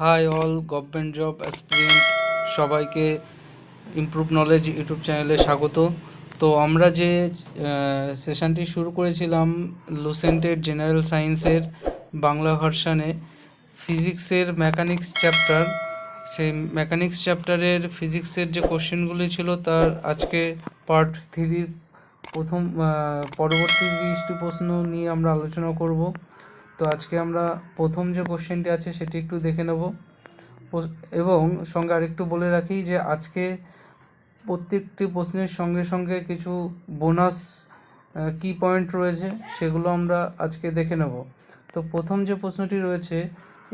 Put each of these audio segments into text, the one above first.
High all government job aspirant সবাইকে improve knowledge YouTube চ্যানেলে স্বাগত। তো আমরা যে সেশনটি শুরু করেছিলাম লুসেন্টের জেনারেল সায়েন্সের বাংলা ভার্সানে ফিজিক্সের মেকানিক্স চ্যাপ্টার, সেই মেকানিক্স চ্যাপ্টারের ফিজিক্সের যে কোশ্চেনগুলি ছিল তার আজকে পার্ট 3 প্রথম পরবর্তী 20টি প্রশ্ন নিয়ে আমরা আলোচনা করব। তো আজকে আমরা প্রথম যে কোশ্চেনটি আছে সেটি একটু দেখে নেব এবং সঙ্গে আরেকটু বলে রাখি যে আজকে প্রত্যেকটি প্রশ্নের সঙ্গে সঙ্গে কিছু বোনাস কি পয়েন্ট রয়েছে সেগুলো আমরা আজকে দেখে নেব। তো প্রথম যে প্রশ্নটি রয়েছে,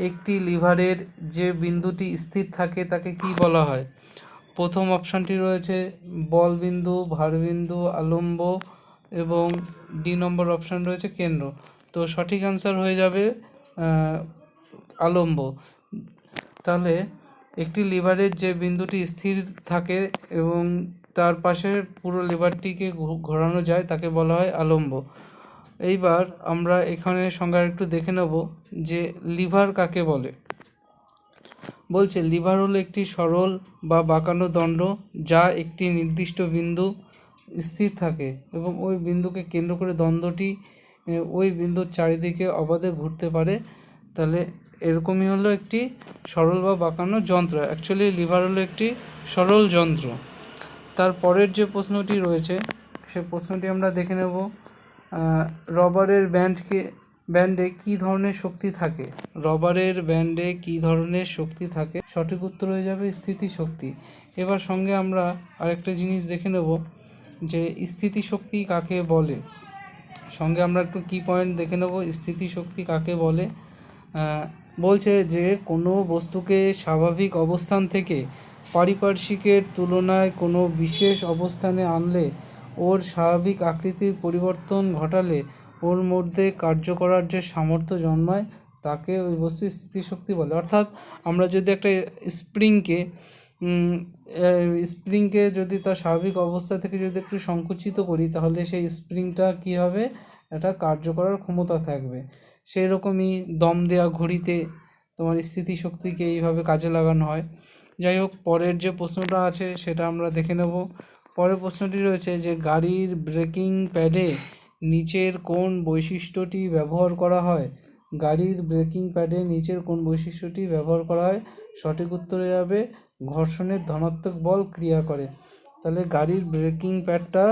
একটি লিভারের যে বিন্দুটি স্থির থাকে তাকে কি বলা হয়? প্রথম অপশানটি রয়েছে বল বিন্দু, ভার বিন্দু, আলম্ব এবং ডি নম্বর অপশান রয়েছে কেন্দ্র। তো সঠিক অ্যান্সার হয়ে যাবে আলম্ব। তাহলে একটি লিভারের যে বিন্দুটি স্থির থাকে এবং তার পাশে পুরো লিভারটিকে ঘোরানো যায় তাকে বলা হয় আলম্ব। এইবার আমরা এখানে সংজ্ঞা একটু দেখে নেব যে লিভার কাকে বলে। বলছে লিভার হলো একটি সরল বা বাঁকানো দণ্ড যা একটি নির্দিষ্ট বিন্দু স্থির থাকে এবং ওই বিন্দুকে কেন্দ্র করে দণ্ডটি ওই বিন্দুর চারিদিকে অবাধে ঘুরতে পারে। তাহলে এরকমই হলো একটি সরল বা বাঁকানো যন্ত্র। অ্যাকচুয়ালি লিভার হলো একটি সরল যন্ত্র। তারপরের যে প্রশ্নটি রয়েছে সে প্রশ্নটি আমরা দেখে নেব, রবারের ব্যান্ডে কী ধরনের শক্তি থাকে? রবারের ব্যান্ডে কী ধরনের শক্তি থাকে? সঠিক উত্তর হয়ে যাবে স্থিতিশক্তি। এবার সঙ্গে আমরা আরেকটা জিনিস দেখে নেব যে স্থিতিশক্তি কাকে বলে। সঙ্গে আমরা একটু কি পয়েন্ট দেখে নেব স্থিতিশক্তি কাকে বলে। বলছে যে কোনো বস্তুকে স্বাভাবিক অবস্থান থেকে পারিপার্শ্বিকের তুলনায় কোনো বিশেষ অবস্থানে আনলে, ওর স্বাভাবিক আকৃতির পরিবর্তন ঘটালে ওর মধ্যে কার্য করার যে সামর্থ্য জন্মায় তাকে ওই বস্তুর স্থিতিশক্তি বলে। অর্থাৎ আমরা যদি একটা স্প্রিংকে যদি তার স্বাভাবিক অবস্থা থেকে যদি একটু সংকুচিত করি তাহলে সেই স্প্রিংটা কী হবে, একটা কার্য করার ক্ষমতা থাকবে। সেই রকমই দম দেওয়া ঘড়িতে তোমার স্থিতিশক্তিকে এইভাবে কাজে লাগানো হয়। যাই হোক, পরের যে প্রশ্নটা আছে সেটা আমরা দেখে নেব। পরের প্রশ্নটি রয়েছে যে গাড়ির ব্রেকিং প্যাডে নিচের কোন বৈশিষ্ট্যটি ব্যবহার করা হয়? গাড়ির ব্রেকিং প্যাডে নিচের কোন বৈশিষ্ট্যটি ব্যবহার করা হয়? সঠিক উত্তরে যাবে ঘর্ষণের ধনাত্মক বল ক্রিয়া করে। তাহলে গাড়ির ব্রেকিং প্যাডটা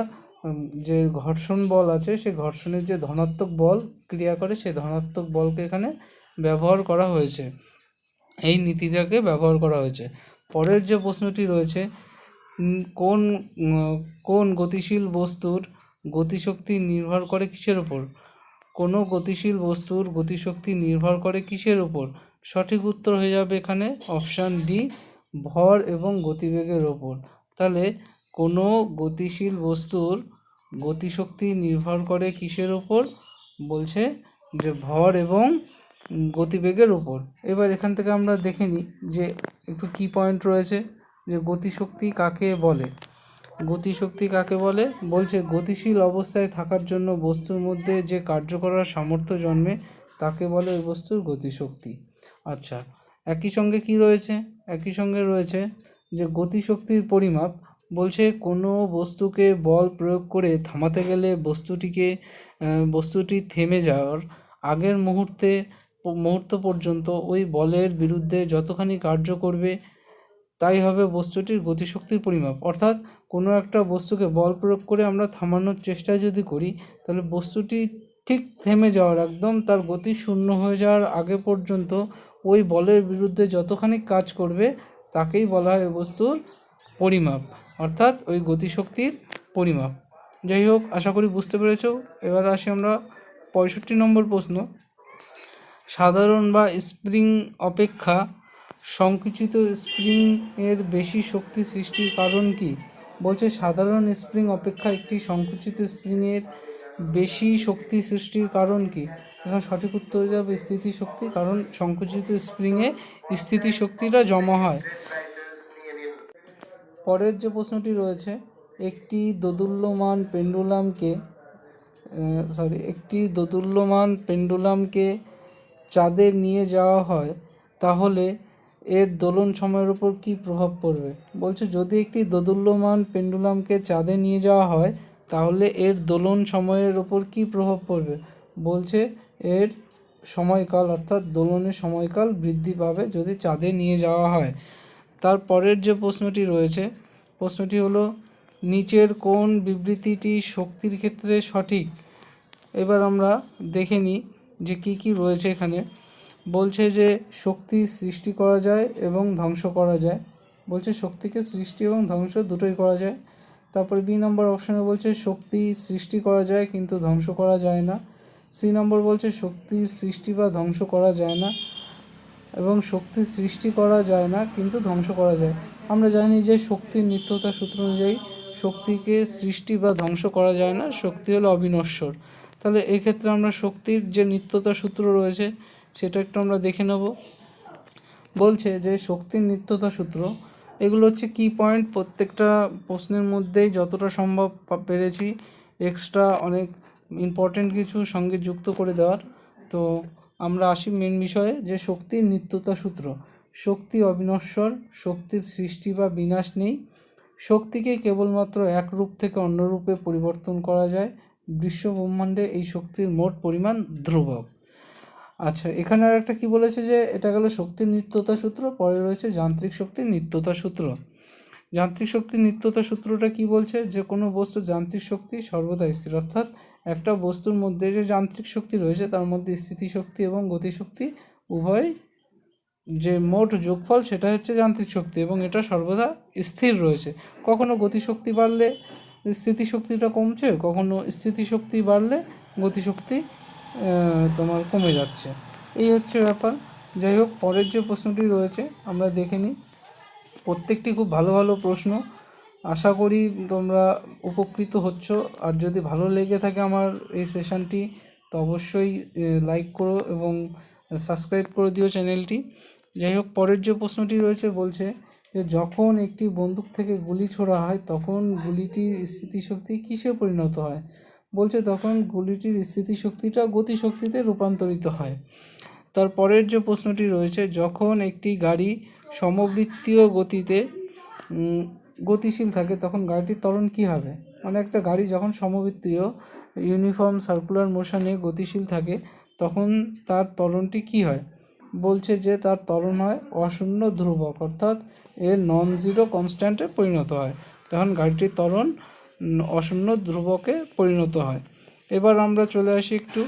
যে ঘর্ষণ বল আছে সে ঘর্ষণের যে ধনাত্মক বল ক্রিয়া করে সেই ধনাত্মক বলকে এখানে ব্যবহার করা হয়েছে, এই নীতিটাকে ব্যবহার করা হয়েছে। পরের যে প্রশ্নটি রয়েছে, কোন কোন গতিশীল বস্তুর গতিশক্তি নির্ভর করে কিসের উপর? কোনো গতিশীল বস্তুর গতিশক্তি নির্ভর করে কিসের উপর? সঠিক উত্তর হয়ে যাবে এখানে অপশান ডি, ভর এবং গতিবেগের ওপর। তাহলে কোনো গতিশীল বস্তুর গতিশক্তি নির্ভর করে কিসের ওপর? বলছে যে ভর এবং গতিবেগের উপর। এবার এখান থেকে আমরা দেখে নিই যে একটু কি পয়েন্ট রয়েছে যে গতিশক্তি কাকে বলে। গতিশক্তি কাকে বলে? বলছে গতিশীল অবস্থায় থাকার জন্য বস্তুর মধ্যে যে কার্য করার সামর্থ্য জন্মে তাকে বলে ওই বস্তুর গতিশক্তি। আচ্ছা, একই সঙ্গে কি রয়েছে? একই সঙ্গে রয়েছে যে গতিশক্তির পরিমাপ। বলছে কোনো বস্তুকে বল প্রয়োগ করে থামাতে গেলে বস্তুটি থেমে যাওয়ার আগের মুহূর্ত পর্যন্ত ওই বলের বিরুদ্ধে যতখানি কার্য করবে তাই হবে বস্তুটির গতিশক্তির পরিমাপ। অর্থাৎ কোনো একটা বস্তুকে বল প্রয়োগ করে আমরা থামানোর চেষ্টা যদি করি তাহলে বস্তুটি ঠিক থেমে যাওয়ার একদম তার গতি শূন্য হয়ে যাওয়ার আগে পর্যন্ত ওই বলের বিরুদ্ধে যতখানি কাজ করবে তাকেই বলা হয় বস্তুর পরিমাপ, অর্থাৎ ওই গতিশক্তির পরিমাপ। যাই হোক, আশা করি বুঝতে পেরেছ। এবার আসি আমরা 65 নম্বর প্রশ্ন। সাধারণ বা স্প্রিং অপেক্ষা সংকুচিত স্প্রিংয়ের বেশি শক্তি সৃষ্টির কারণ কি? বলছে সাধারণ স্প্রিং অপেক্ষা একটি সংকুচিত স্প্রিংয়ের বেশি শক্তি সৃষ্টির কারণ কি? এখন সঠিক উত্তর হয়ে যাবে স্থিতিশক্তি, কারণ সংকুচিত স্প্রিংয়ে স্থিতিশক্তিটা জমা হয়। পরের যে প্রশ্নটি রয়েছে, একটি দোদুল্যমান পেন্ডুলামকে চাঁদে নিয়ে যাওয়া হয় তাহলে এর দোলন সময়ের উপর কী প্রভাব পড়বে? বলছে যদি একটি দোদুল্যমান পেন্ডুলামকে চাঁদে নিয়ে যাওয়া হয় তাহলে এর দোলন সময়ের ওপর কী প্রভাব পড়বে? বলছে এর সময়কাল অর্থাৎ দোলনের সময়কাল বৃদ্ধি পাবে যদি চাঁদে নিয়ে যাওয়া হয়। তারপরের যে প্রশ্নটি রয়েছে, প্রশ্নটি হলো নিচের কোন বিবৃতিটি শক্তির ক্ষেত্রে সঠিক? এবার আমরা দেখে নিই যে কী কী রয়েছে এখানে। বলছে যে শক্তি সৃষ্টি করা যায় এবং ধ্বংস করা যায়। বলছে শক্তিকে সৃষ্টি এবং ধ্বংস দুটোই করা যায়। তারপরে বি নম্বর অপশানে বলছে শক্তি সৃষ্টি করা যায় কিন্তু ধ্বংস করা যায় না। সি নম্বর বলছে শক্তির সৃষ্টি বা ধ্বংস করা যায় না এবং শক্তি সৃষ্টি করা যায় না কিন্তু ধ্বংস করা যায়। আমরা জানি যে শক্তির নিত্যতা সূত্র অনুযায়ী শক্তিকে সৃষ্টি বা ধ্বংস করা যায় না, শক্তি হলো অবিনশ্বর। তাহলে এক্ষেত্রে আমরা শক্তির যে নিত্যতা সূত্র রয়েছে সেটা একটু আমরা দেখে নেব। বলছে যে শক্তির নিত্যতা সূত্র, এগুলো হচ্ছে কি পয়েন্ট, প্রত্যেকটা প্রশ্নের মধ্যেই যতটা সম্ভব পেরেছি এক্সট্রা অনেক ইম্পর্টেন্ট কিছু সঙ্গে যুক্ত করে দেওয়ার। তো আমরা আসি মেন বিষয়ে, যে শক্তির নিত্যতা সূত্র। শক্তি অবিনশ্বর, শক্তির সৃষ্টি বা বিনাশ নেই, শক্তিকে কেবলমাত্র এক রূপ থেকে অন্য রূপে পরিবর্তন করা যায়, বিশ্ব ব্রহ্মাণ্ডে এই শক্তির মোট পরিমাণ ধ্রুবক। আচ্ছা, এখানে আর একটা কী বলেছে যে এটা গেল শক্তির নিত্যতা সূত্র, পরে রয়েছে যান্ত্রিক শক্তির নিত্যতা সূত্র। যান্ত্রিক শক্তির নিত্যতা সূত্রটা কি বলছে, যে কোনো বস্তুর যান্ত্রিক শক্তি সর্বদা স্থির, অর্থাৎ একটা বস্তুর মধ্যে যে যান্ত্রিক শক্তি রয়েছে তার মধ্যে স্থিতিশক্তি এবং গতিশক্তি উভয় যে মোট যোগফল সেটা হচ্ছে যান্ত্রিক শক্তি এবং এটা সর্বদা স্থির রয়েছে। কখনো গতিশক্তি বাড়লে স্থিতিশক্তিটা কমছে, কখনো স্থিতিশক্তি বাড়লে গতিশক্তি তোমার কমে যাচ্ছে, এই হচ্ছে ব্যাপার। যাই হোক, পরের যে প্রশ্নটি রয়েছে আমরা দেখে নিই। প্রত্যেকটি খুব ভালো ভালো প্রশ্ন, আশা করি তোমরা উপকৃত হচ্ছ। আর যদি ভালো লেগে থাকে আমার এই সেশনটি তো অবশ্যই লাইক করো এবং সাবস্ক্রাইব করে দিও চ্যানেলটি। যাই হোক, পরের যে প্রশ্নটি রয়েছে বলছে যে যখন একটি বন্দুক থেকে গুলি ছোড়া হয় তখন গুলিটির স্থিতিশক্তি কিসে পরিণত হয়? বলছে তখন গুলিটির স্থিতিশক্তিটা গতিশক্তিতে রূপান্তরিত হয়। তারপরের যে প্রশ্নটি রয়েছে, যখন একটি গাড়ি সমবৃত্তীয় গতিতে গতিশীল থাকে তখন গাড়িটির ত্বরণ কী হবে? মানে একটা গাড়ি যখন সমবৃত্তীয় ইউনিফর্ম সার্কুলার মোশনে গতিশীল থাকে তখন তার ত্বরণটি কী হয়? বলছে যে তার ত্বরণ হয় অশূন্য ধ্রুবক, অর্থাৎ এর নন জিরো কনস্ট্যান্টে পরিণত হয়, তখন গাড়িটির ত্বরণ অশূন্য ধ্রুবকে পরিণত হয়। এবার আমরা চলে আসি একটু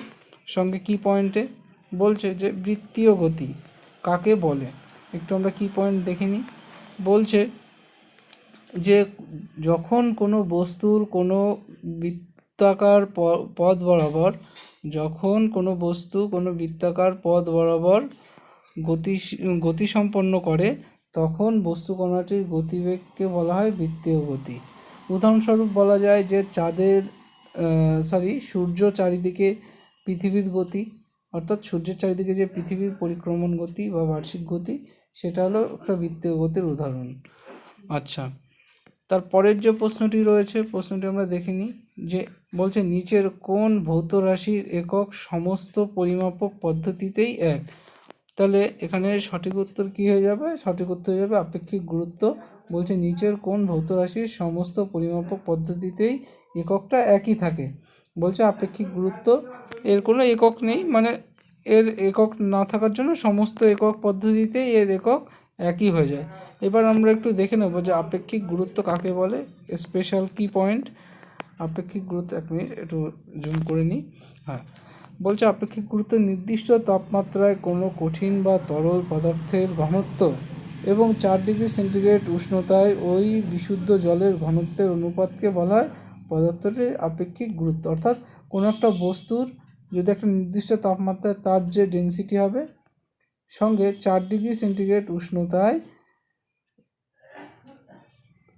সঙ্গে কি পয়েন্টে। বলছে যে বৃত্তীয় গতি কাকে বলে, একটু আমরা কি পয়েন্ট দেখে নিই। বলছে যে যখন কোনো বস্তুর কোনো বৃত্তাকার পথ বরাবর, যখন কোনো বস্তু কোনো বৃত্তাকার পথ বরাবর গতি সম্পন্ন করে তখন বস্তু কণাটির গতিবেগকে বলা হয় বৃত্তীয় গতি। উদাহরণস্বরূপ বলা যায় যে সূর্য চারিদিকে পৃথিবীর গতি, অর্থাৎ সূর্যের চারিদিকে যে পৃথিবীর পরিক্রমণ গতি বা বার্ষিক গতি সেটা হলো একটা বৃত্তীয় গতির উদাহরণ। আচ্ছা, তারপরের যে প্রশ্নটি রয়েছে প্রশ্নটি আমরা দেখে নিই। যে বলছে নিচের কোন ভৌত রাশির একক সমস্ত পরিমাপক পদ্ধতিতেই এক? তাহলে এখানে সঠিক উত্তর কী হয়ে যাবে? সঠিক উত্তর হয়ে যাবে আপেক্ষিক গুরুত্ব। বলছে নিচের কোন ভৌত রাশির সমস্ত পরিমাপক পদ্ধতিতেই এককটা একই থাকে? বলছে আপেক্ষিক গুরুত্ব, এর কোনো একক নেই, মানে এর একক না থাকার জন্য সমস্ত একক পদ্ধতিতেই এর একক একই হয়ে যায়। এবার আমরা একটু দেখে নেব যে আপেক্ষিক গুরুত্ব কাকে বলে, স্পেশাল কি পয়েন্ট। আপেক্ষিক গুরুত্ব, এক মিনিট একটু জুম করে নিই। হ্যাঁ, বলছে আপেক্ষিক গুরুত্ব নির্দিষ্ট তাপমাত্রায় কোনো কঠিন বা তরল পদার্থের ঘনত্ব এবং 4 ডিগ্রি সেন্টিগ্রেড উষ্ণতায় ওই বিশুদ্ধ জলের ঘনত্বের অনুপাতকে বলা হয় পদার্থটির আপেক্ষিক গুরুত্ব। অর্থাৎ কোনো একটা বস্তুর যদি একটা নির্দিষ্ট তাপমাত্রায় তার যে ডেনসিটি হবে সঙ্গে 4 ডিগ্রি সেন্টিগ্রেড উষ্ণতায়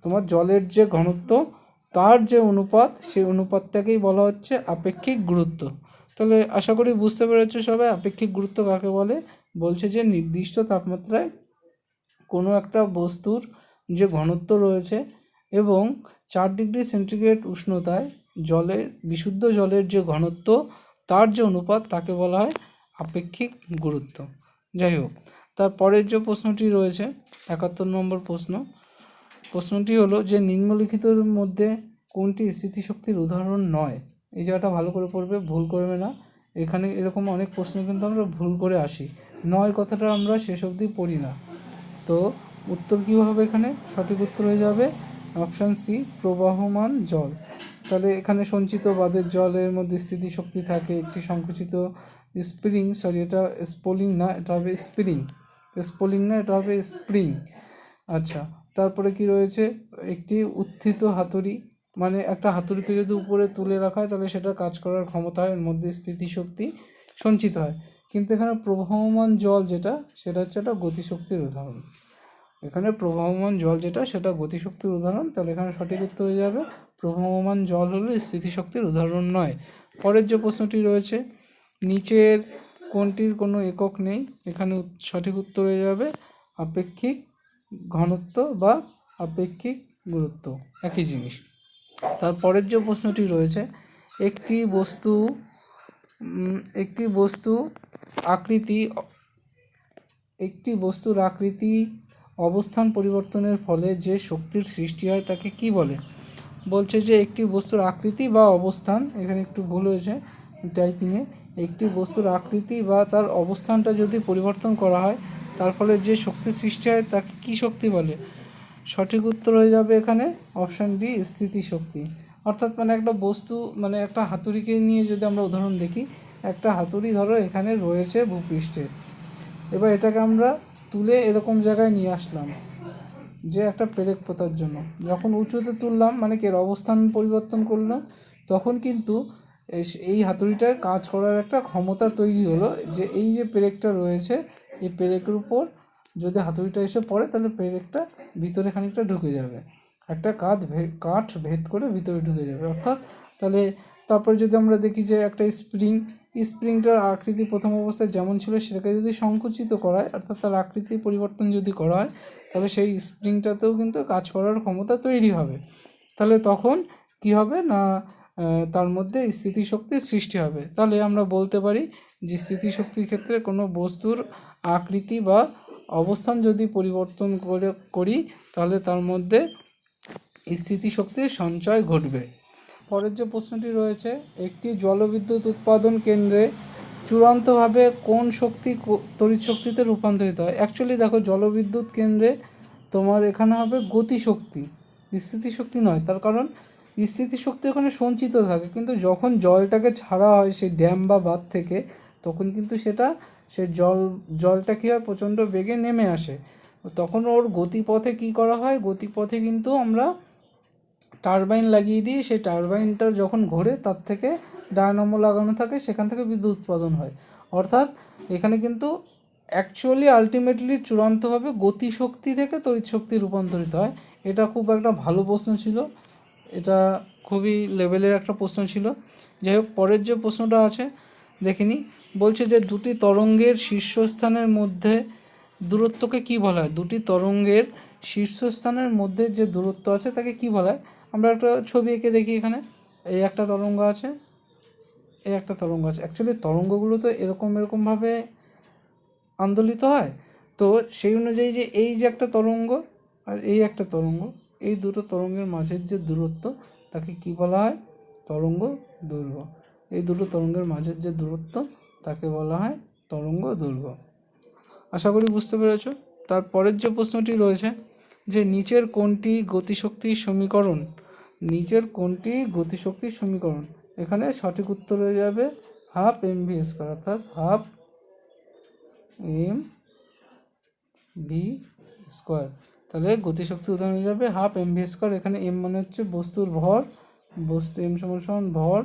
তোমার জলের যে ঘনত্ব তার যে অনুপাত, সেই অনুপাতটাকেই বলা হচ্ছে আপেক্ষিক গুরুত্ব। তাহলে আশা করি বুঝতে পেরেছো সবাই আপেক্ষিক গুরুত্ব কাকে বলে। বলছে যে নির্দিষ্ট তাপমাত্রায় কোনো একটা বস্তুর যে ঘনত্ব রয়েছে এবং 4 ডিগ্রি সেন্টিগ্রেড উষ্ণতায় জলের বিশুদ্ধ জলের যে ঘনত্ব তার যে অনুপাত তাকে বলা হয় আপেক্ষিক গুরুত্ব। যাই হোক, তারপরের যে প্রশ্নটি রয়েছে 71 নম্বর প্রশ্নটি হলো যে নিম্নলিখিতের মধ্যে কোনটি স্থিতিশক্তির উদাহরণ নয়। এই জায়গাটা ভালো করে পড়বে, ভুল করবে না। এখানে এরকম অনেক প্রশ্ন কিন্তু আমরা ভুল করে আসি, নয় কথাটা আমরা শেষ অবধি পড়ি না। তো উত্তর কী হবে? এখানে সঠিক উত্তর হয়ে যাবে অপশান সি, প্রবাহমান জল। তাহলে এখানে সঞ্চিত বাদের জলের মধ্যে স্থিতিশক্তি থাকে। একটি সংকুচিত স্প্রিং, সরি এটা স্পোলিং না, এটা হবে স্প্রিং, স্পোলিং না, এটা হবে স্প্রিং। আচ্ছা, তারপরে কি রয়েছে? একটি উত্থিত হাতুড়ি, মানে একটা হাতুড়িকে যদি উপরে তুলে রাখা হয় তাহলে সেটা কাজ করার ক্ষমতা হয়, এর মধ্যে স্থিতিশক্তি সঞ্চিত হয়। কিন্তু এখানে প্রবাহমান জল যেটা, সেটা হচ্ছে একটা গতিশক্তির উদাহরণ। এখানে প্রবাহমান জল যেটা, সেটা গতিশক্তির উদাহরণ। তাহলে এখানে সঠিক উত্তর হয়ে যাবে প্রবাহমান জল হলো স্থিতিশক্তির উদাহরণ নয়। পরের যে প্রশ্নটি রয়েছে, নিচের কোনটির কোনো একক নেই। এখানে সঠিক উত্তর হয়ে যাবে আপেক্ষিক ঘনত্ব বা আপেক্ষিক গুরুত্ব, একই জিনিস। তারপরের যে প্রশ্নটি রয়েছে, একটি বস্তুর আকৃতি অবস্থান পরিবর্তনের ফলে যে শক্তির সৃষ্টি হয় তাকে কি বলে? বলছে যে একটি বস্তুর আকৃতি বা অবস্থান, এখানে একটু ভুল হয়েছে টাইপিংয়ে, একটি বস্তুর আকৃতি বা তার অবস্থানটা যদি পরিবর্তন করা হয় তার ফলে যে শক্তির সৃষ্টি হয় তাকে কি শক্তি বলে? সঠিক উত্তর হয়ে যাবে এখানে অপশান ডি, স্থিতিশক্তি। অর্থাৎ মানে একটা বস্তু, মানে একটা হাতুড়িকে নিয়ে যদি আমরা উদাহরণ দেখি, একটা হাতুড়ি ধরো এখানে রয়েছে ভূপৃষ্ঠে, এবার এটাকে আমরা তুলে এরকম জায়গায় নিয়ে আসলাম যে একটা পেরেক পোতার জন্য। যখন উঁচুতে তুললাম, মানে কি এর অবস্থান পরিবর্তন করলাম, তখন কিন্তু এই হাতুড়িটার কাজ করার একটা ক্ষমতা তৈরি হলো, যে এই যে পেরেকটা রয়েছে, এই পেরেকের উপর যদি হাতুড়িটা এসে পড়ে তাহলে পেরেকটা ভিতরে খানিকটা ঢুকে যাবে, একটা কাঠ ভেদ করে ভিতরে ঢুকে যাবে। অর্থাৎ তাহলে তারপরে যদি আমরা দেখি যে একটা স্প্রিংটার আকৃতি প্রথম অবস্থায় যেমন ছিল সেটাকে যদি সংকুচিত করা হয়, অর্থাৎ তার আকৃতি পরিবর্তন যদি করা হয়, তাহলে সেই স্প্রিংটাতেও কিন্তু কাজ করার ক্ষমতা তৈরি হবে। তাহলে তখন কি হবে না, তার মধ্যে স্থিতিশক্তির সৃষ্টি হবে। তাহলে আমরা বলতে পারি যে স্থিতিশক্তির ক্ষেত্রে কোনো বস্তুর আকৃতি বা অবস্থান যদি পরিবর্তন করি তাহলে তার মধ্যে স্থিতিশক্তির সঞ্চয় ঘটবে। পরের যে প্রশ্নটি রয়েছে, একটি জলবিদ্যুৎ উৎপাদন কেন্দ্রে চূড়ান্তভাবে কোন শক্তি তড়িৎ শক্তিতে রূপান্তরিত হয়? অ্যাকচুয়ালি দেখো, জলবিদ্যুৎ কেন্দ্রে তোমার এখানে হবে গতিশক্তি, স্থিতিশক্তি নয়। তার কারণ স্থিতিশক্তি ওখানে সঞ্চিত থাকে, কিন্তু যখন জলটাকে ছাড়া হয় সেই ড্যাম বা বাঁধ থেকে, তখন কিন্তু সেই জলটা কী হয়, প্রচণ্ড বেগে নেমে আসে। তখন ওর গতিপথে কি করা হয়, গতিপথে কিন্তু আমরা টারবাইন লাগিয়ে দিই, সেই টারবাইনটা যখন ঘোরে তার থেকে ডায়নামো লাগানো থাকে, সেখান থেকে বিদ্যুৎ উৎপাদন হয়। অর্থাৎ এখানে কিন্তু অ্যাকচুয়ালি আলটিমেটলি চূড়ান্তভাবে গতিশক্তি থেকে তড়িৎ শক্তি রূপান্তরিত হয়। এটা খুব একটা ভালো প্রশ্ন ছিল, এটা খুবই লেভেলের একটা প্রশ্ন ছিল। যাই হোক, পরের যে প্রশ্নটা আছে দেখিনি। বলছে যে দুটি তরঙ্গের শীর্ষস্থানের মধ্যে দূরত্বকে কি বলা হয়? দুটি তরঙ্গের শীর্ষস্থানের মধ্যে যে দূরত্ব আছে তাকে কি বলা হয়? আমরা একটা ছবি এঁকে দেখি। এখানে এই একটা তরঙ্গ আছে, এই একটা তরঙ্গ আছে। অ্যাকচুয়ালি তরঙ্গগুলো তো এরকমভাবে আন্দোলিত হয়, তো সেই অনুযায়ী যে এই যে একটা তরঙ্গ আর এই একটা তরঙ্গ, এই দুটো তরঙ্গের মাঝের যে দূরত্ব তাকে কি বলা হয়? তরঙ্গ দৈর্ঘ্য। এই দুটো তরঙ্গের মাঝের যে দূরত্ব তাকে বলা হয় তরঙ্গ দৈর্ঘ্য। আশা করি বুঝতে পেরেছ। তারপরের যে প্রশ্নটি রয়েছে যে নিচের কোনটি গতিশক্তির সমীকরণ? এখানে সঠিক উত্তর হয়ে যাবে হাফ mv স্কোয়ার, অর্থাৎ হাফ mv স্কোয়ার। তাহলে গতিশক্তি উদাহরণ হয়ে যাবে হাফ mv স্কোয়ার। এখানে m মানে হচ্ছে বস্তুর ভর, m সমান ভর,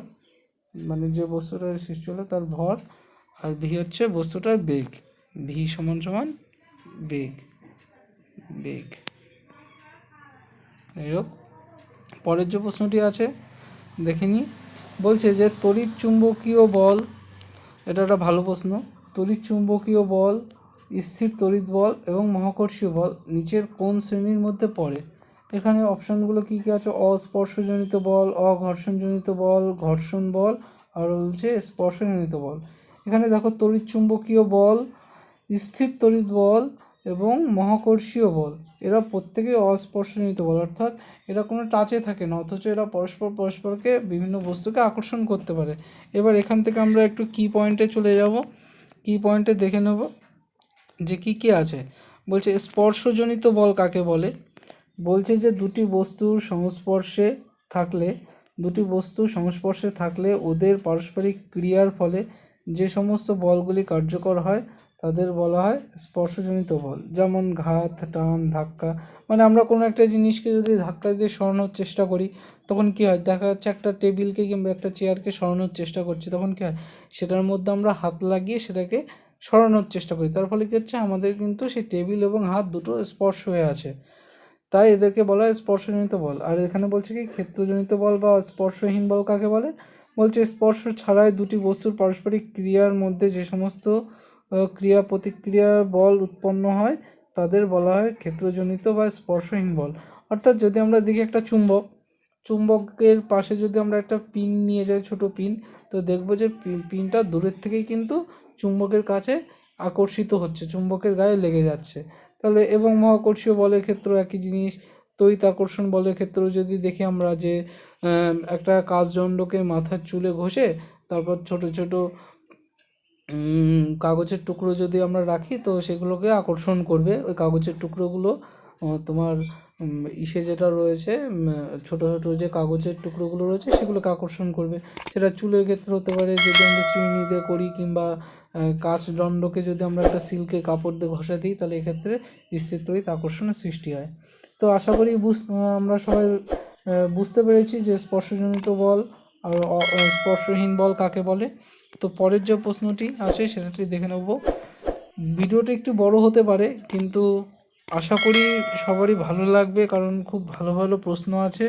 মানে যে বস্তুটার সৃষ্টি হলো তার ভর, আর v হচ্ছে বস্তুটার বেগ, v সমান বেগ। যাই হোক, পরের যে প্রশ্নটি আছে দেখিনি। বলছে যে তড়িৎ চুম্বকীয় বল, এটা একটা ভালো প্রশ্ন। তড়িৎ চুম্বকীয় বল, স্থির তড়িৎ বল এবং মহাকর্ষীয় বল নিচের কোন শ্রেণীর মধ্যে পড়ে? এখানে অপশানগুলো কী কী আছে? অস্পর্শজনিত বল, অঘর্ষণজনিত বল, ঘর্ষণ বল, আর হচ্ছে স্পর্শজনিত বল। এখানে দেখো, তড়িৎ চুম্বকীয় বল, স্থির তড়িৎ বল এবং মহাকর্ষীয় বল এরা প্রত্যেকেই অস্পর্শজনিত বল, অর্থাৎ এরা কোনো টাচে থাকে না, অথচ এরা পরস্পরকে বিভিন্ন বস্তুকে আকর্ষণ করতে পারে। এবার এখান থেকে আমরা একটু কি পয়েন্টে চলে যাব, কি পয়েন্টে দেখে নেব যে কি কি আছে। বলছে স্পর্শজনিত বল কাকে বলে। বলছে যে দুটি বস্তুর সংস্পর্শে থাকলে ওদের পারস্পরিক ক্রিয়ার ফলে যে সমস্ত বলগুলি কার্যকর হয় তাদের বলা হয় স্পর্শজনিত বল। যেমন ঘাত, টান, ধাক্কা, মানে আমরা কোনো একটা জিনিসকে যদি ধাক্কা দিয়ে সরানোর চেষ্টা করি তখন কী হয়, দেখা যাচ্ছে একটা টেবিলকে কিংবা একটা চেয়ারকে সরানোর চেষ্টা করছি, তখন কী হয়, সেটার মধ্যে আমরা হাত লাগিয়ে সেটাকে সরানোর চেষ্টা করি, তার ফলে কী হচ্ছে, আমাদের কিন্তু সেই টেবিল এবং হাত দুটো স্পর্শ হয়ে আছে, তাই এদেরকে বলা হয় স্পর্শজনিত বল। আর এখানে বলছে কি ক্ষেত্রজনিত বল বা স্পর্শহীন বল কাকে বলে। বলছে স্পর্শ ছাড়াই দুটি বস্তুর পারস্পরিক ক্রিয়ার মধ্যে যে সমস্ত ক্রিয়া প্রতিক্রিয়ার বল উৎপন্ন হয় তাদের বলা হয় ক্ষেত্রজনিত বা স্পর্শহীন বল। অর্থাৎ যদি আমরা দেখি একটা চুম্বকের পাশে যদি আমরা একটা পিন নিয়ে যাই, ছোট পিন, তো দেখবো যে পিনটা দূরের থেকেই কিন্তু চুম্বকের কাছে আকর্ষিত হচ্ছে, চুম্বকের গায়ে লেগে যাচ্ছে। তাহলে এবং মহাকর্ষীয় বলের ক্ষেত্রেও একই জিনিস। তড়িৎ-আকর্ষণ বলের ক্ষেত্রেও যদি দেখি আমরা যে একটা কাচদণ্ডকে মাথার চুলে ঘষে তারপর ছোট ছোট কাগজের টুকরো যদি আমরা রাখি তো সেগুলোকে আকর্ষণ করবে। ওই কাগজের টুকরোগুলো তোমার ইসে যেটা রয়েছে, ছোট ছোট যে কাগজের টুকরোগুলো রয়েছে সেগুলোকে আকর্ষণ করবে। সেটা চুলের ক্ষেত্রে হতে পারে যদি আমরা চিরুনি দিয়ে করি, কিংবা কাচদণ্ডকে যদি আমরা একটা সিল্কের কাপড় দিয়ে ঘষা দিই, তাহলে এক্ষেত্রে স্থির তড়িৎ আকর্ষণের সৃষ্টি হয়। তো আশা করি আমরা সবাই বুঝতে পেরেছি যে স্পর্শজনিত বল আর স্পর্শহীন বল কাকে বলে। তো পরের যে প্রশ্নটি আছে সেটাটি দেখে নেব। ভিডিওটা একটু বড় হতে পারে, কিন্তু আশা করি সবারই ভালো লাগবে, কারণ খুব ভালো ভালো প্রশ্ন আছে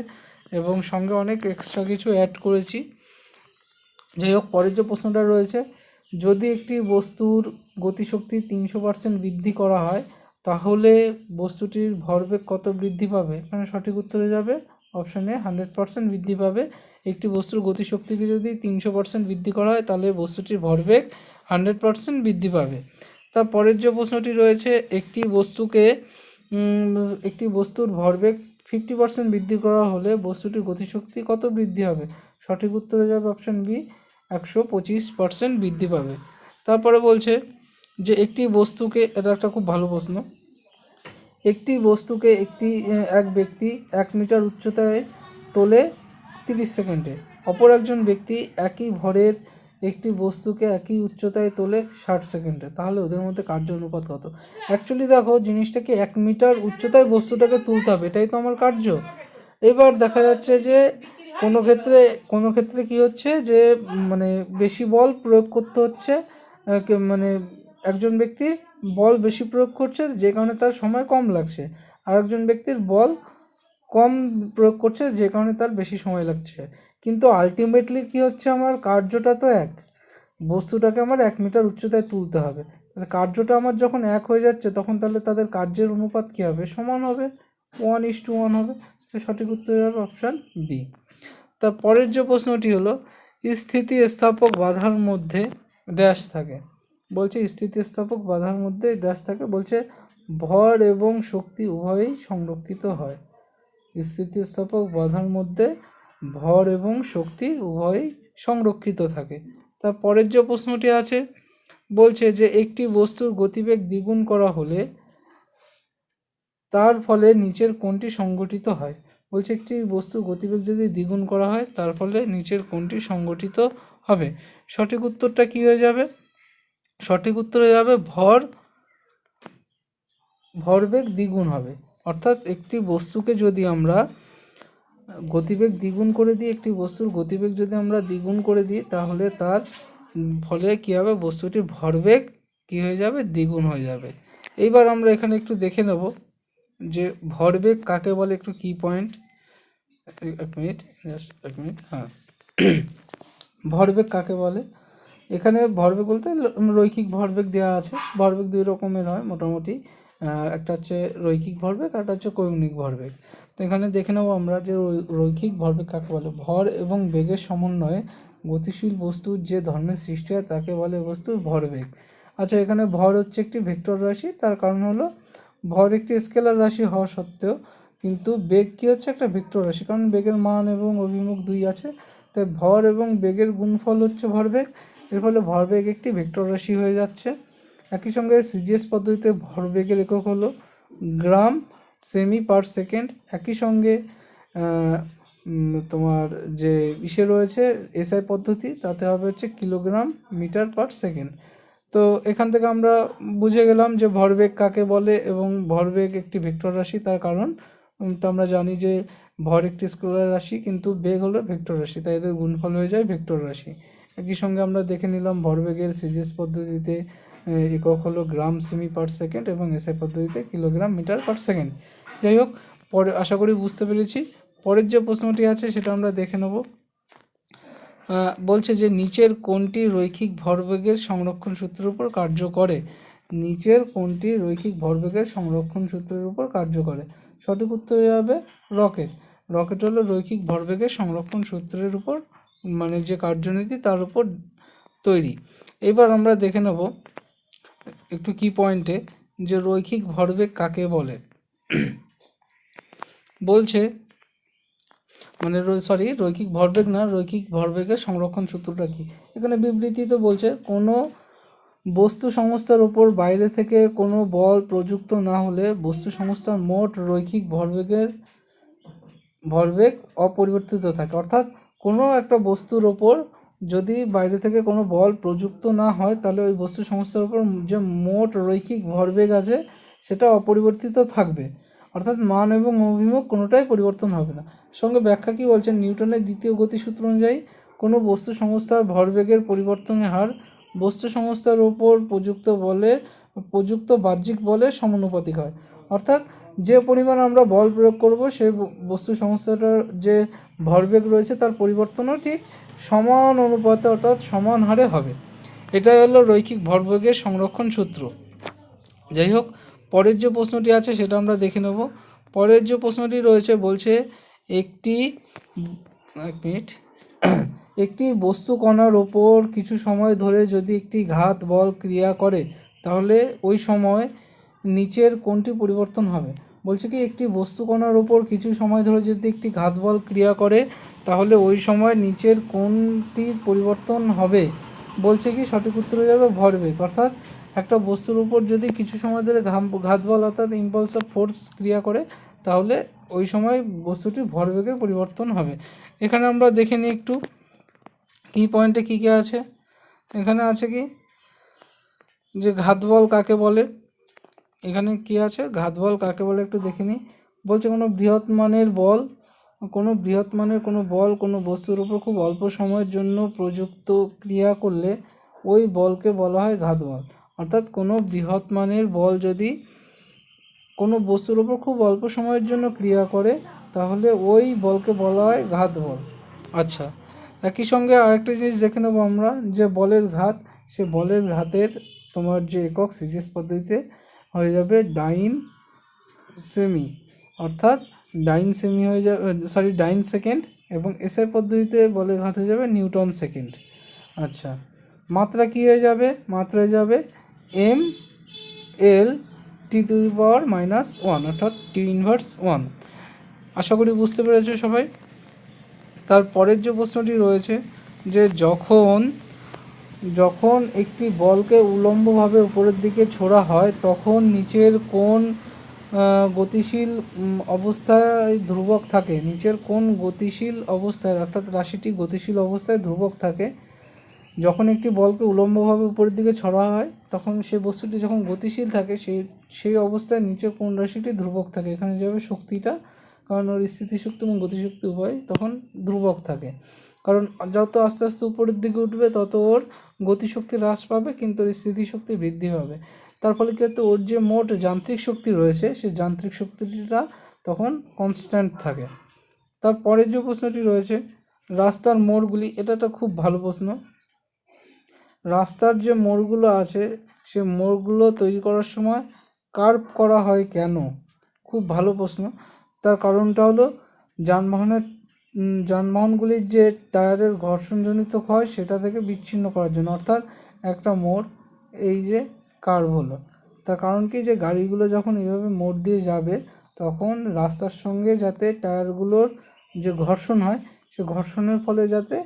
এবং সঙ্গে অনেক এক্সট্রা কিছু অ্যাড করেছি। যাই হোক, পরের যে প্রশ্নটা রয়েছে, যদি একটি বস্তুর গতিশক্তি 300% বৃদ্ধি করা হয় তাহলে বস্তুটির ভরবেগ কত বৃদ্ধি পাবে। এখানে সঠিক উত্তরে যাবে অপশন এ, 100% বৃদ্ধি পাবে। একটি বস্তুর গতিশক্তিকে যদি 300% বৃদ্ধি করা হয় তাহলে বস্তুটির ভরবেগ 100% বৃদ্ধি পাবে। তারপরের যে প্রশ্নটি রয়েছে, একটি বস্তুর ভরবেগ 50% বৃদ্ধি করা হলে বস্তুটির গতিশক্তি কত বৃদ্ধি হবে। সঠিক উত্তরে যাবে অপশন বি, 125% বৃদ্ধি পাবে। তারপরে বলছে যে একটি বস্তুকে, এটা একটা খুব ভালো প্রশ্ন, একটি বস্তুকে এক ব্যক্তি 1 মিটার উচ্চতায় তোলে 30 সেকেন্ডে, অপর একজন ব্যক্তি একই ভরের একটি বস্তুকে একই উচ্চতায় তোলে 60 সেকেন্ডে, তাহলে ওদের মধ্যে কার্য অনুপাত কত। অ্যাকচুয়ালি দেখো, জিনিসটাকে 1 মিটার উচ্চতায় বস্তুটাকে তুলতে হবে, এটাই তো আমার কার্য। এবার দেখা যাচ্ছে যে কোনো ক্ষেত্রে কি হচ্ছে যে মানে বেশি বল প্রয়োগ করতে হচ্ছে, মানে একজন ব্যক্তি বল বেশি প্রয়োগ করছে যে কারণে তার সময় কম লাগছে, আর একজন ব্যক্তির বল কম প্রয়োগ করছে যে কারণে তার বেশি সময় লাগছে। কিন্তু আলটিমেটলি কি হচ্ছে, আমার কার্যটা তো এক, বস্তুটাকে আমার 1 মিটার উচ্চতায় তুলতে হবে। তাহলে কার্যটা আমার যখন এক হয়ে যাচ্ছে তখন তাহলে তাদের কার্যের অনুপাত কী হবে, সমান হবে, 1:1 হবে। সঠিক উত্তর হবে অপশান বি। তারপরের যে প্রশ্নটি হলো, স্থিতিস্থাপক বাধার মধ্যে ড্যাশ থাকে। বলছে স্থিতিস্থাপক বাধার মধ্যে ড্যাশ থাকে, বলছে ভর এবং শক্তি উভয়ই সংরক্ষিত হয়। স্থিতিস্থাপক বাধার মধ্যে ভর এবং শক্তি উভয়ই সংরক্ষিত থাকে। তারপরের যে প্রশ্নটি আছে, বলছে যে একটি বস্তুর গতিবেগ দ্বিগুণ করা হলে তার ফলে নিচের কোনটি সংঘটিত হয়। বলছে একটি বস্তুর গতিবেগ যদি দ্বিগুণ করা হয় তার ফলে নিচের কোনটি সংঘটিত হবে। সঠিক উত্তরটা কী হয়ে যাবে, সঠিক উত্তর হয়ে যাবে ভরবেগ দ্বিগুণ হবে। অর্থাৎ একটি বস্তুকে যদি আমরা গতিবেগ দ্বিগুণ করে দিই, একটি বস্তুর গতিবেগ যদি আমরা দ্বিগুণ করে দিই তাহলে তার ফলে কী হবে, বস্তুটির ভরবেগ কী হয়ে যাবে, দ্বিগুণ হয়ে যাবে। এইবার আমরা এখানে একটু দেখে নেব যে ভরবেগ কাকে বলে, একটু কি পয়েন্ট। এক মিনিট হ্যাঁ, ভরবেগ কাকে বলে। এখানে ভরবেগ বলতে রৈখিক ভরবেগ দেওয়া আছে। ভরবেগ দুই রকমের হয় মোটামুটি, একটা হচ্ছে রৈখিক ভরবেগ আর একটা হচ্ছে কৌণিক ভরবেগ। তো এখানে দেখে নেব আমরা যে রৈখিক ভরবেগ কাকে বলে। ভর এবং বেগের সমন্বয়ে গতিশীল বস্তুর যে ধর্মের সৃষ্টি হয় তাকে বলে বস্তুর ভরবেগ। আচ্ছা, এখানে ভর হচ্ছে একটি ভেক্টর রাশি, তার কারণ হলো ভর একটি স্কেলার রাশি হওয়া সত্ত্বেও কিন্তু বেগ কী হচ্ছে একটা ভেক্টর রাশি, কারণ বেগের মান এবং অভিমুখ দুই আছে, তাই ভর এবং বেগের গুণফল হচ্ছে ভরবেগ। এর ফলে ভরবেগ একটি ভেক্টর রাশি হয়ে যাচ্ছে। একই সঙ্গে সিজিএস পদ্ধতিতে ভরবেগের একক হলো গ্রাম সেমি পার সেকেন্ড। একই সঙ্গে তোমার যে ইসে রয়েছে এসআই পদ্ধতি, তাতে হবে হচ্ছে কিলোগ্রাম মিটার পার সেকেন্ড। তো এখান থেকে আমরা বুঝে গেলাম যে ভরবেগ কাকে বলে এবং ভরবেগ একটি ভেক্টর রাশি, তার কারণ তো আমরা জানি যে ভর একটি স্কেলার রাশি কিন্তু বেগ হলো ভেক্টর রাশি, তাই এদের গুণফল হয়ে যায় ভেক্টর রাশি। একই সঙ্গে আমরা দেখে নিলাম ভরবেগের সিজিএস পদ্ধতিতে একক হলো গ্রাম সেমি পার সেকেন্ড এবং এসআই পদ্ধতিতে কিলোগ্রাম মিটার পার সেকেন্ড। যাই হোক, পরে আশা করি বুঝতে পেরেছি। পরের যে প্রশ্নটি আছে সেটা আমরা দেখে নেব। বলছে যে নিচের কোনটি রৈখিক ভরবেগের সংরক্ষণ সূত্রের উপর কার্য করে? নিচের কোনটি রৈখিক ভরবেগের সংরক্ষণ সূত্রের উপর কার্য করে? সঠিক উত্তর হয়ে যাবে রকেট। রকেট হলো রৈখিক ভরবেগের সংরক্ষণ সূত্রের উপর, মানে যে কার্যনীতি তার উপর তৈরি। এবার আমরা দেখে নেব একটু কি পয়েন্টে যে রৈখিক ভরবেগ কাকে বলে। বলছে মানে রৈখিক ভরবেগ না, রৈখিক ভরবেগের সংরক্ষণ সূত্রটা কি? এখানে বিবৃতিতে বলছে কোনো বস্তু সংস্থার উপর বাইরে থেকে কোনো বল প্রযুক্ত না হলে বস্তু সংস্থার মোট রৈখিক ভরবেগ অপরিবর্তিত থাকে। অর্থাৎ কোনো একটা বস্তুর ওপর যদি বাইরে থেকে কোনো বল প্রযুক্ত না হয় তাহলে ওই বস্তু সংস্থার উপর যে মোট রৈখিক ভরবেগ আছে সেটা অপরিবর্তিত থাকবে, অর্থাৎ মান এবং অভিমুখ কোনোটাই পরিবর্তন হবে না। সঙ্গে ব্যাখ্যা কি বলছেন, নিউটনের দ্বিতীয় গতিসূত্র অনুযায়ী কোনো বস্তু সংস্থার ভরবেগের পরিবর্তনের হার বস্তু সংস্থার উপর প্রযুক্ত বাহ্যিক বলের সমানুপাতিক হয়। অর্থাৎ যে পরিমাণ আমরা বল প্রয়োগ করব সেই বস্তু সংস্থাটার যে ভরবেগ রয়েছে তার পরিবর্তনও ঠিক সমান অনুপাতে অর্থাৎ সমান হারে হবে। এটাই হলো রৈখিক ভরবেগের সংরক্ষণ সূত্র। যাই হোক, পরের যে প্রশ্নটি আছে সেটা আমরা দেখে নেব। পরের যে প্রশ্নটি রয়েছে বলছে একটি বস্তু কণার ওপর কিছু সময় ধরে যদি একটি ঘাত বল ক্রিয়া করে তাহলে ওই সময় নিচের কোনটি পরিবর্তন হবে? বলছে কি একটি বস্তু কণার ওপর কিছু সময় ধরে যদি একটি ঘাত বল ক্রিয়া করে তাহলে ওই সময় নিচের কোনটির পরিবর্তন হবে? বলছে কি সঠিক উত্তর হয়ে যাবে ভরবেগ। অর্থাৎ একটা বস্তুর উপর যদি কিছু সময় ধরে ঘাত বল অর্থাৎ ইম্পালস অফ ফোর্স ক্রিয়া করে তাহলে ওই সময় বস্তুটির ভরবেগের পরিবর্তন হবে। এখানে আমরা দেখে নিই একটু কি পয়েন্টে কী কী আছে। এখানে আছে কি যে ঘাত বল কাকে বলে, এখানে কি আছে ঘাত বল কাকে বলে একটু দেখে নিই। বলছে কোনো বৃহৎ মানের কোনো বল কোনো বস্তুর উপর খুব অল্প সময়ের জন্য প্রযুক্ত ক্রিয়া করলে ওই বলকে বলা হয় ঘাত বল। অর্থাৎ কোনো বৃহৎ মানের বল যদি কোনো বস্তুর উপর খুব অল্প সময়ের জন্য ক্রিয়া করে তাহলে ওই বলকে বলা হয় ঘাত বল। আচ্ছা, একই সঙ্গে আরেকটা জিনিস দেখে নেবো আমরা যে বলের ঘাত, সে বলের ঘাতের তোমার যে একক সিজিএস পদ্ধতিতে হয়ে যাবে ডাইন সেমি, অর্থাৎ ডাইন সেকেন্ড, এবং এসআই পদ্ধতিতে বলের ঘাত হয়ে যাবে নিউটন সেকেন্ড। আচ্ছা, মাত্রা কি হয়ে যাবে? মাত্রা হয়ে যাবে M L T to the পাওয়ার -1 অর্থাৎ টি ইনভার্স 1। আশা করি বুঝতে পেরেছো সবাই। তারপরের যে প্রশ্নটি রয়েছে যে যখন একটি বলকে উল্লম্বভাবে উপরের দিকে ছোড়া হয় তখন নিচের কোন গতিশীল অবস্থায় ধ্রুবক থাকে? নিচের কোন গতিশীল অবস্থায় অর্থাৎ রাশিটি গতিশীল অবস্থায় ধ্রুবক থাকে? যখন একটি বলকে উল্লম্বভাবে উপরের দিকে ছড়া হয় তখন সেই বস্তুটি যখন গতিশীল থাকে সেই অবস্থায় নিচের কোন রাশিটি ধ্রুবক থাকে? এখানে যাবে শক্তিটা, কারণ ওর স্থিতিশক্তি এবং গতিশক্তি উভয় তখন ধ্রুবক থাকে। কারণ যত আস্তে আস্তে উপরের দিকে উঠবে তত ওর গতিশক্তি হ্রাস পাবে কিন্তু ওর স্থিতিশক্তি বৃদ্ধি পাবে। তার ফলে কী হতো, ওর যে মোট যান্ত্রিক শক্তি রয়েছে সেই যান্ত্রিক শক্তিটা তখন কনস্ট্যান্ট থাকে। তারপরের যে প্রশ্নটি রয়েছে রাস্তার মোড়গুলি, এটা একটা খুব ভালো প্রশ্ন। রাস্তার যে মোড়গুলো আছে সে মোড়গুলো তৈরি করার সময় কার্ভ করা হয় কেন? খুব ভালো প্রশ্ন। তার কারণটা হলো যানবাহনগুলির যে টায়ারের ঘর্ষণজনিত ক্ষয় সেটা থেকে বিচ্ছিন্ন করার জন্য। অর্থাৎ একটা মোড় এই যে কার্ভ হলো। তার কারণ কি, যে গাড়িগুলো যখন এইভাবে মোড় দিয়ে যাবে তখন রাস্তার সঙ্গে যাতে টায়ারগুলোর যে ঘর্ষণ হয়, সে ঘর্ষণের ফলে যাতে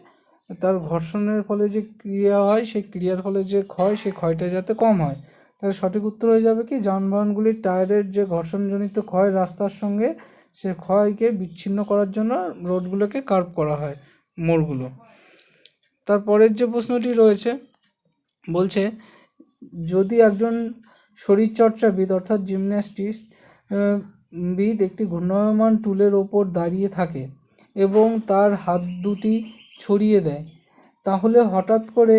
তার ঘর্ষণের ফলে যে ক্রিয়া হয়, সেই ক্রিয়ার ফলে যে ক্ষয়, সেই ক্ষয়টা যাতে কম হয়। তাহলে সঠিক উত্তর হয়ে যাবে কি, যানবাহনগুলির টায়ারের যে ঘর্ষণজনিত ক্ষয় রাস্তার সঙ্গে, সে ক্ষয়কে বিচ্ছিন্ন করার জন্য রোডগুলোকে কার্ভ করা হয়, মোড়গুলো। তারপরের যে প্রশ্নটি রয়েছে বলছে, যদি একজন শরীরচর্চাবিদ অর্থাৎ জিমন্যাস্টিক্স বিদ একটি ঘূর্ণায়মান টুলের ওপর দাঁড়িয়ে থাকে এবং তার হাত দুটি ছড়িয়ে দেয়, তাহলে হঠাৎ করে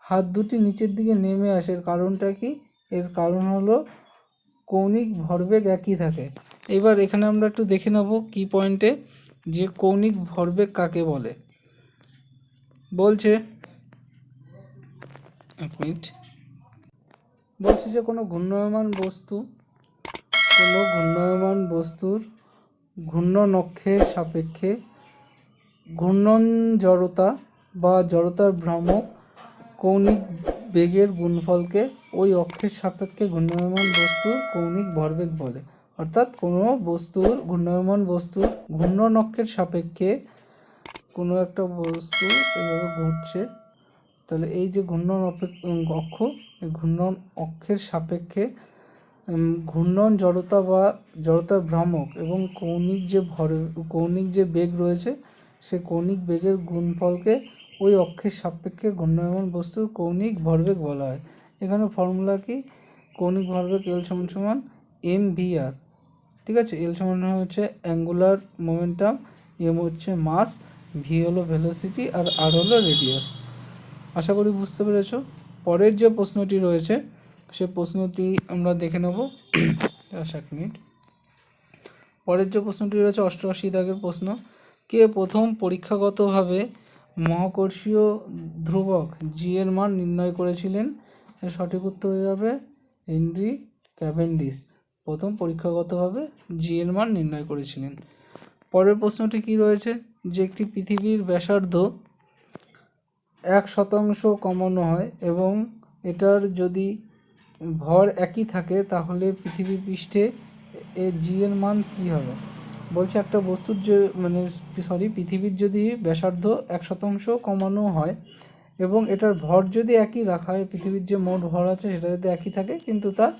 হাত দুটি নিচের দিকে নেমে আসে, এর কারণটা কি? এর কারণ হলো কৌণিক ভরবেগ একই থাকে। এবার এখানে আমরা একটু দেখে নেব কি পয়েন্টে, যে কৌণিক ভরবেগ কাকে বলে। বলছে, এক মিনিট, বলছে যে কোনো ঘূর্ণায়মান বস্তুর ঘূর্ণন অক্ষের সাপেক্ষে ঘূর্ণন জড়তা বা জড়তার ভ্রামক কৌণিক বেগের গুণফলকে ওই অক্ষের সাপেক্ষে ঘূর্ণায়মান বস্তুর কৌণিক ভরবেগ বলে। অর্থাৎ কোনো ঘূর্ণায়মান বস্তুর ঘূর্ণন অক্ষের সাপেক্ষে কোনো একটা বস্তু এভাবে ঘুরছে, তাহলে এই যে ঘূর্ণন অক্ষ, এই ঘূর্ণন অক্ষের সাপেক্ষে ঘূর্ণন জড়তা বা জড়তার ভ্রামক এবং কৌণিক যে বেগ রয়েছে, সে কৌণিক বেগের গুণফলকে ওই অক্ষের সাপেক্ষে ঘূর্ণায়মান বস্তুর কৌণিক ভরবেগ বলা হয়। এখানে ফর্মুলা কি, কৌণিক ভরবেগ L সমান mvr। ঠিক আছে, L সমান হচ্ছে অ্যাঙ্গুলার মোমেন্টাম, m হচ্ছে মাস, v হলো ভেলোসিটি, আর r হলো রেডিয়াস। আশা করি বুঝতে পেরেছ। পরের যে প্রশ্নটি রয়েছে সে প্রশ্নটি আমরা দেখে নেব। এক মিনিট। পরের যে প্রশ্নটি রয়েছে 88 দাগের প্রশ্ন, কে প্রথম পরীক্ষাগতভাবে মহাকর্ষীয় ধ্রুবক জি এর মান নির্ণয় করেছিলেন? এর সঠিক উত্তর হয়ে যাবে হেনরি ক্যাভেন্ডিশ প্রথম পরীক্ষাগতভাবে জি এর মান নির্ণয় করেছিলেন। পরের প্রশ্নটি কি রয়েছে, যে একটি পৃথিবীর ব্যাসার্ধ 1% কমানো হয় এবং এটার যদি ভর একই থাকে, তাহলে পৃথিবী পৃষ্ঠে জি এর মান কী হবে? বলছে একটা বস্তুর পৃথিবীর যদি ব্যাসার্ধ 1% কমানো হয় এবং এটার ভর যদি একই রাখা হয়, পৃথিবীর যে মোট ভর আছে সেটা যদি একই থাকে, কিন্তু তার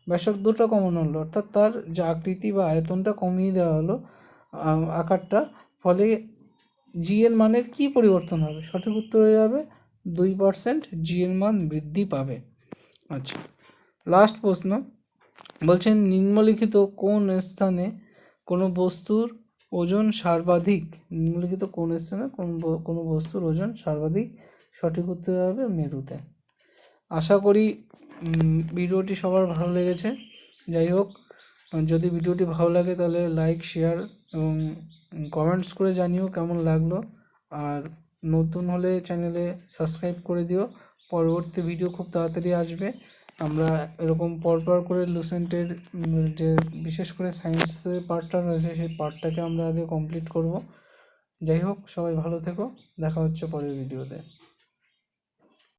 ব্যাসার্ধটা কমানো হলো, অর্থাৎ তার যে আকৃতি বা আয়তনটা কমিয়ে দেওয়া হলো, আকারটা, ফলে জি এর মানের কী পরিবর্তন হবে? সঠিক উত্তর হয়ে যাবে 2% জি এর মান বৃদ্ধি পাবে। আচ্ছা, লাস্ট প্রশ্ন বলছেন, নিম্নলিখিত কোন স্থানে কোনো বস্তুর ওজন সর্বাধিক? নিম্নলিখিত কোন স্থানে কোনো বস্তুর ওজন সর্বাধিক? সঠিক উত্তর হবে মেরুতে। আশা করি ভিডিওটি সবার ভালো লেগেছে। যাই হোক, যদি ভিডিওটি ভালো লাগে তাহলে লাইক, শেয়ার এবং কমেন্টস করে জানিও কেমন লাগলো। আর নতুন হলে চ্যানেলে সাবস্ক্রাইব করে দিও। পরবর্তী ভিডিও খুব তাড়াতাড়ি আসবে। আমরা এরকম পরপর করে লুসেন্টের যে বিশেষ করে সায়েন্সের পার্টটা রয়েছে, সেই পার্টটাকে আমরা আগে কমপ্লিট করব। যাই হোক, সবাই ভালো থেকো, দেখা হচ্ছে পরের ভিডিওতে।